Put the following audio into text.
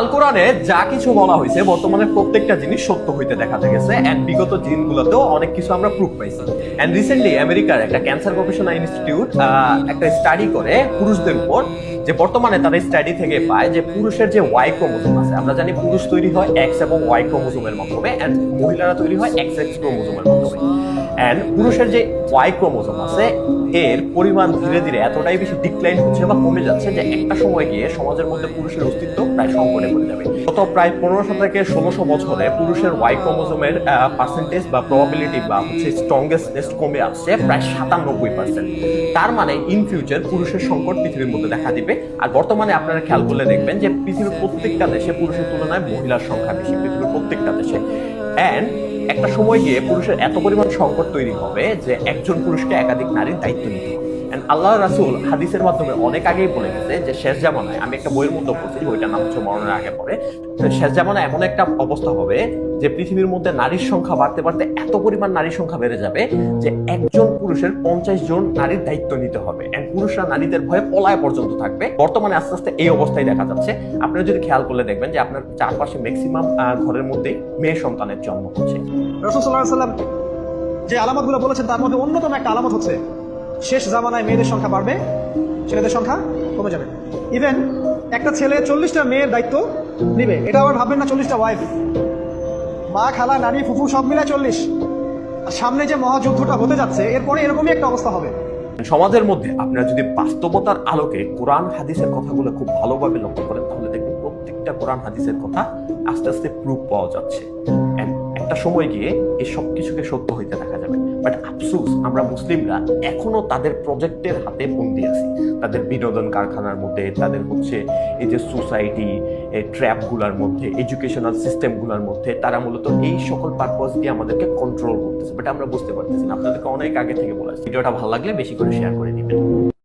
আল কোরআনে যা কিছু বলা হয়েছে বর্তমানে প্রত্যেকটা জিনিস সত্য হইতে দেখা গেছে এন্ড বিগত দিনগুলোতেও অনেক কিছু আমরা প্রুফ পাইছি। এন্ড রিসেন্টলি আমেরিকার একটা ক্যান্সার গবেষণা ইনস্টিটিউট একটা স্টাডি করে পুরুষদের উপর, যে বর্তমানে তারা স্টাডি থেকে পায় যে পুরুষের যে ওয়াই ক্রোমোজোম আছে, আমরা জানি পুরুষ তৈরি হয় এক্স এবং ওয়াই ক্রোমোজোমের মাধ্যমে এন্ড মহিলারা তৈরি হয় এক্স এক্স ক্রোমোজোমের মাধ্যমে। এন্ড পুরুষের যে ওয়াই ক্রোমোজোম আছে এর পরিমাণ ধীরে ধীরে এতটাই বেশি ডিক্লাইন হচ্ছে বা কমে যাচ্ছে যে একটা সময় গিয়ে সমাজের মধ্যে পুরুষের অস্তিত্ব প্রায় সংকটে পড়ে যাবে। গত প্রায় 1500 থেকে 1600 বছরে পুরুষের ওয়াই ক্রোমোজোমের পার্সেন্টেজ বা প্রবাবিলিটি বা হচ্ছে স্ট্রংগেস্ট কমে আসছে প্রায় 97%। তার মানে ইন ফিউচার পুরুষের সংকট পৃথিবীর মধ্যে দেখা দিবে। আর বর্তমানে আপনারা খেয়াল করলে দেখবেন যে পৃথিবীর প্রত্যেকটা দেশে পুরুষের তুলনায় মহিলার সংখ্যা বেশি, পৃথিবীর প্রত্যেকটা দেশে। এন্ড একটা সময় গিয়ে পুরুষের এত পরিমাণ সংকট তৈরি হবে যে একজন পুরুষকে একাধিক নারীর দায়িত্ব নিতে হবে। আল্লাহ রাসূল হাদিসের মাধ্যমে অনেক আগেই বলে গেছে যে শেষ জামানায়, আমি একটা বইয়ের মধ্যে পড়ছি, বইটার নাম হচ্ছে মরণের আগে পড়ে, শেষ জামানায় এমন একটা অবস্থা হবে যে পৃথিবীর মধ্যে নারীর সংখ্যা বাড়তে বাড়তে এত পরিমাণ নারীর সংখ্যা বেড়ে যাবে যে একজন পুরুষের 50 জন নারীর দায়িত্ব নিতে হবে। এন্ড পুরুষরা নারীদের ভয়ে পলায় পর্যন্ত থাকবে। বর্তমানে আস্তে আস্তে এই অবস্থায় দেখা যাচ্ছে। আপনারা যদি খেয়াল করলে দেখবেন যে আপনার চারপাশে ম্যাক্সিমাম ঘরের মধ্যেই মেয়ে সন্তানের জন্ম হচ্ছে। রাসূল সাল্লাল্লাহু আলাইহি ওয়াসাল্লাম যে আলামতগুলো বলেছেন তার মধ্যে অন্যতম একটা আলামত হচ্ছে শেষ জামানায় মেয়েদের সংখ্যা বাড়বে, ছেলেদের সংখ্যা কমে যাবে। ইভেন একটা ছেলে 40টা মেয়ের দায়িত্ব নিবে, এটা আবার ভাববেন না 40টা ওয়াইফ, মা, খালা, নানি, ফুফু সব মিলে 40। আর সামনে যে মহাযুদ্ধটা হতে যাচ্ছে এরপরে এরকমই একটা অবস্থা হবে। সমাজের মধ্যে আপনারা যদি বাস্তবতার আলোকে কোরআন হাদিসের কথাগুলো খুব ভালোভাবে লক্ষ্য করেন তাহলে দেখবেন প্রত্যেকটা কোরআন হাদিসের কথা আস্তে আস্তে প্রুফ পাওয়া যাচ্ছে। একটা সময় গিয়ে এই সব কিছুকে সত্য হইতে দেখা যাবে। বাট আফসোস, আমরা মুসলিমরা এখনো তাদের প্রজেক্টের হাতে বন্দি আছি, তাদের বিনোদন কারখানার মধ্যে, তাদের হচ্ছে এই যে সোসাইটি ট্র্যাপগুলোর মধ্যে, এডুকেশনাল সিস্টেমগুলোর মধ্যে। তারা মূলত এই সকল পারপাস দিয়ে আমাদেরকে কন্ট্রোল করতেছে, বাট আমরা বুঝতে পারতেছি না। আপনাদেরকে অনেক আগে থেকে বলা, ভিডিওটা ভালো লাগলে বেশি করে শেয়ার করে দিবেন।